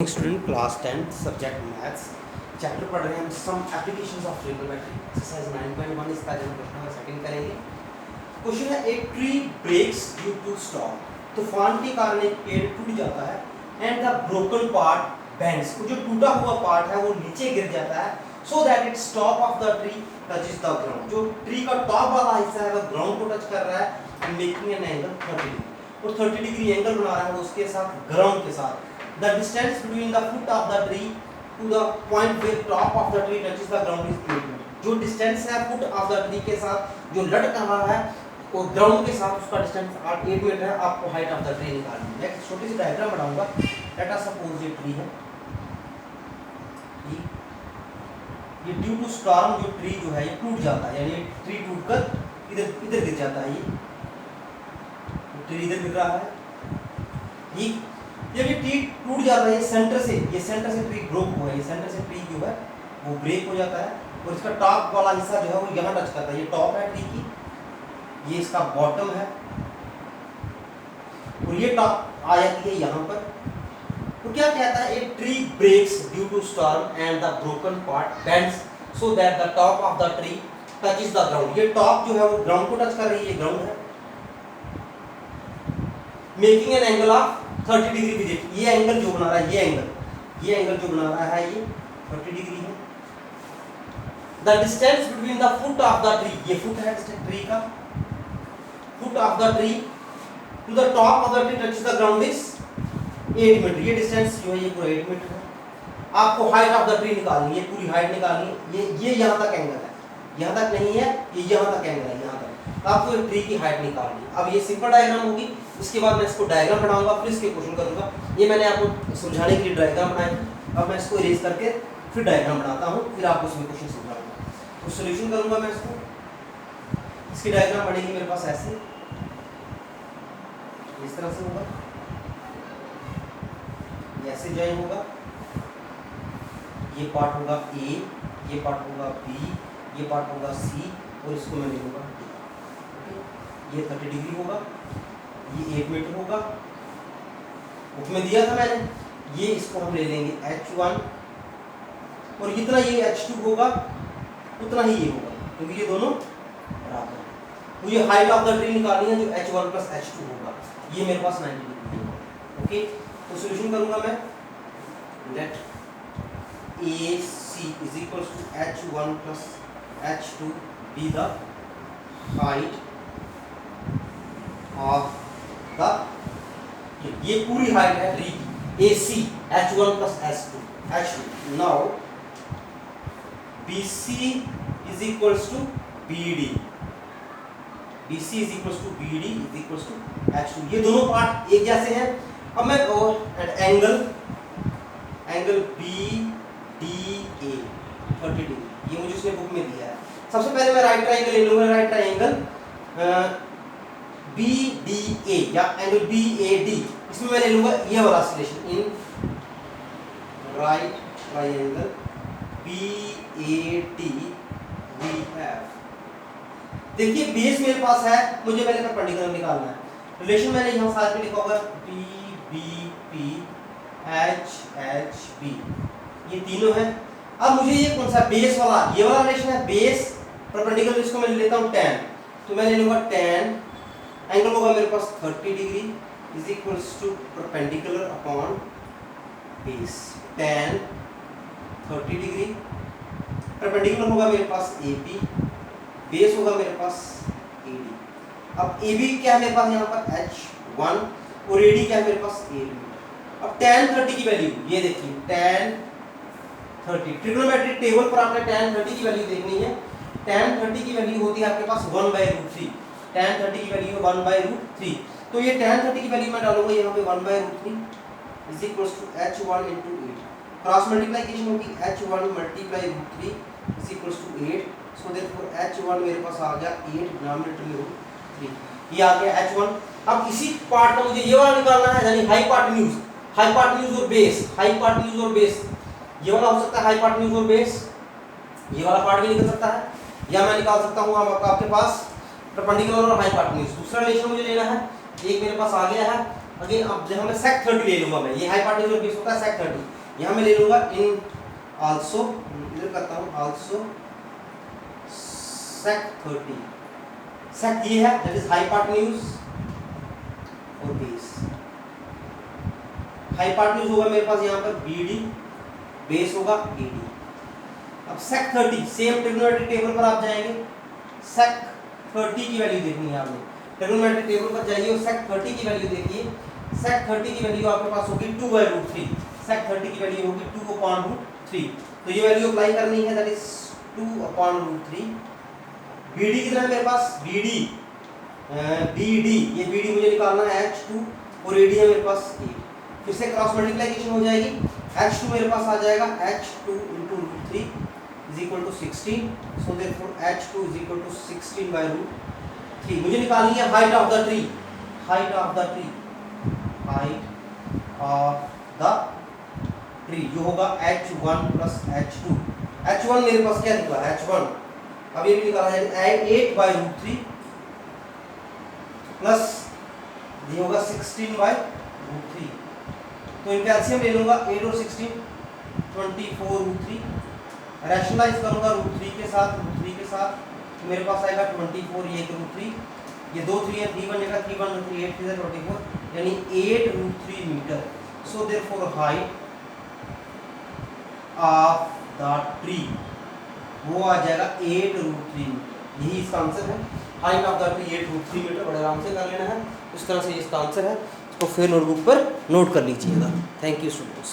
Student class 10 subject maths chapter पढ़ रहे हैं हम some applications of trigonometry exercise 9.1 इसका जो क्वेश्चन है सेकंड करेंगे। क्वेश्चन है a tree breaks due to storm, तूफान के कारण एक पेड़ टूट जाता है and the broken part bends, जो टूटा हुआ पार्ट है वो नीचे गिर जाता है so that its top of the tree touches the ground, जो ट्री का टॉप वाला हिस्सा है वो ग्राउंड को टच कर रहा है मेकिंग एन एंगल 30 डिग्री, और 30 डिग्री एंगल बना रहा है उसके साथ ग्राउंड के साथ। The distance between the foot of the tree to the point where top of the tree touches the ground is 8 metre. जो डिस्टेंस है फुट ऑफ द ट्री के साथ जो लटक रहा है वो ग्राउंड के साथ उसका डिस्टेंस 8 मीटर है। आपको हाइट ऑफ द ट्री निकालनी है। नेक्स्ट छोटी सी डायग्राम बनाऊंगा। लेट अस सपोज ये ट्री है, ये ड्यू टू स्टॉर्म जो ट्री जो है ये टूट जाता है, यानी ट्री टूटकर इधर गिर जाता है। ये ट्री इधर गिर रहा है, ठीक। जब ये ट्री टूट जाता है सेंटर से ट्री ब्रेक हुआ है, ये सेंटर से ट्री जो है वो ब्रेक हो जाता है और इसका टॉप वाला हिस्सा जो है वो यहाँ टच करता है। ये टॉप है ट्री की, ये इसका बॉटम है और ये टॉप आ जाती है यहाँ पर। तो क्या कहता है, a tree breaks due to storm and the broken part bends so that the top of the tree touches the ground. ये टॉप जो है वो ग्राउंड को टच कर रही है, ये ग्राउंड है, making an angle of 30 degree with it. ये एंगल जो बना रहा है, ये एंगल जो बना रहा है ये 30 डिग्री है। The distance between the foot of the tree, ये फुट है ट्री का, foot of the tree to the top of the tree touches the ground is 8 metre. ये डिस्टेंस जो है ये पूरा 8 मीटर है। आपको हाइट ऑफ द ट्री निकालनी है, पूरी हाइट निकालनी है। ये यहां तक एंगल है, यहां तक नहीं है, ये यहां तक एंगल है, यहां तक। आपको ट्री की हाइट निकालनी है। अब ये सिंपल डायग्राम होगी, इसके बाद मैं इसको डायग्राम बनाऊंगा, फिर इसके क्वेश्चन करूंगा। ये मैंने आपको समझाने के लिए डायग्राम बनाया है। अब मैं इसको इरेज करके फिर डायग्राम बनाता हूँ, फिर आपको इसमें क्वेश्चन समझाऊंगा। तो सॉल्यूशन करूंगा मैं इसको। इसकी डायग्राम बनेगी मेरे पास ऐसे, इस तरह से होगा, ऐसे ज्वाइन होगा। ये पार्ट होगा ए, ये पार्ट होगा बी, ये पार्ट होगा सी और इसको मैं लिखूंगा डी। ये 30 डिग्री होगा, ये 8 मीटर होगा, उसमें दिया था मैंने। ये इसको हम ले लेंगे H1 और जितना ये H2 होगा उतना ही ये होगा, क्योंकि ये दोनों बराबर है। मुझे हाइट ऑफ द ट्री निकालनी है जो H1 प्लस H2 होगा। ये मेरे पास 90 डिग्री होगा। ओके, तो सॉल्यूशन करूंगा मैं। Let AC is equals to H1 plus H2 be the height of the, ये पूरी हाइट है ट्री की, AC H1 plus H2। Now BC is equals to BD, BC is equals to BD is equals to H2। ये दोनों part एक जैसे हैं। अब मैं एंगल BDA 30 डिग्री, ये मुझे उसने बुक में दिया है। सबसे पहले मैं राइट ट्रायंगल ले लूंगा, राइट ट्रायंगल BDA या एंगल BAD। इसमें मैं ले लूंगा ये वाला selection, in right triangle BAD we have. देखिए बेस मेरे पास है, मुझे पहले परपेंडिकुलर निकालना है। रिलेशन मैंने यहाँ साथ में लिखा होगा BBP HHB, ये तीनों है। अब मुझे ये कौन सा बेस वाला, ये वाला रिलेशन है बेस परपेंडिकुलर, इसको मैं ले लेता हूँ tan। तो मैं ले लूंगा tan, एंगल होगा मेरे पास 30 degree is equals to perpendicular upon base. tan 30 degree, perpendicular होगा मेरे पास AB, बेस होगा मेरे पास AD। अब AB क्या है मेरे पास यहाँ पर H1 और AD क्या है मेरे पास 8 मीटर। अब tan 30 की वैल्यू ये देखिए, tan 30 ट्रिग्नोमेट्रिक टेबल पर आपने tan 30 की वैल्यू देखनी है। tan 30 की वैल्यू होती है आपके पास 1/√3। tan 30 की वैल्यू 1/√3। तो ये tan 30 की वैल्यू मैं डालूंगा यहाँ पे 1/√3 is equals to H1 * 8। Cross multiplication होगी H1 × √3 is equals to 8। So therefore H1 मेरे पास आ गया 8 डिनोमिनेटर में √3, ये आ गया H1। अब इसी पार्ट का मुझे ये वाला निकालना है, यानी हाइपोटेन्यूज और बेस। हाइपोटेन्यूज और बेस ये वाला हो सकता है, हाइपोटेन्यूज और बेस ये वाला पार्ट भी निकल सकता है, या मैं निकाल सकता हूँ आपके पास परपेंडिकुलर और हाइपोटेन्यूज। दूसरा रिलेशन मुझे लेना है, एक मेरे पास आ गया है अगेन अब यहाँ मैं sec 30 ले लूंगा, मैं ये हाइपोटेन्यूज और बेस होता है sec 30, यहाँ मैं ले लूंगा इन आल्सो, इधर करता हूँ आल्सो sec 30, sec ये है दैट इज हाइपोटेन्यूज और बेस। हाइपोटेन्यूज होगा मेरे पास यहाँ पर BD, बेस होगा AD। अब sec 30 सेम ट्रिग्नोमेट्री टेबल पर आप जाएंगे, sec 30 की वैल्यू देखनी है आपने, ट्रिग्नोमेट्री टेबल पर जाइए और sec 30 की वैल्यू देखिए। sec 30 की वैल्यू आपके पास होगी 2/√3, sec 30 की वैल्यू होगी 2/√3, तो ये वैल्यू अप्लाई करनी है, दैट इज 2/√3। BD कितना है मेरे पास, BD ये BD मुझे निकालना है H2 और AD है मेरे पास 8, फिर से क्रॉस मल्टीप्लिकेशन हो जाएगी, H2 मेरे पास आ जाएगा H2 × √3 is equal to 16, so therefore H2 is equal to 16/√3। मुझे निकालनी है height of the tree, height of the tree, height of the tree जो होगा H1 + H2। H1 मेरे पास क्या निकला, H1 अब ये भी निकाला जाएगा 8/√3 प्लस ये होगा 16/√3, तो इनका एलसीएम ले लूंगा 8 और 16 24√3, रैशनलाइज करूंगा √3 के साथ, √3 के साथ तो मेरे पास आएगा 24, ये 1√3, ये 2 3 है, 3 बनेगा, 3 1 3 8 3 24 यानी 8√3 metre. So therefore height of the tree वो आ जाएगा 8√3 मीटर, यही इसका आंसर है। Height of the tree 8√3 metre, बड़े आराम से कर लेना है, इस तरह से इसका आंसर है, इसको फिर नोटबुक पर नोट कर लीजिएगा। Thank you students.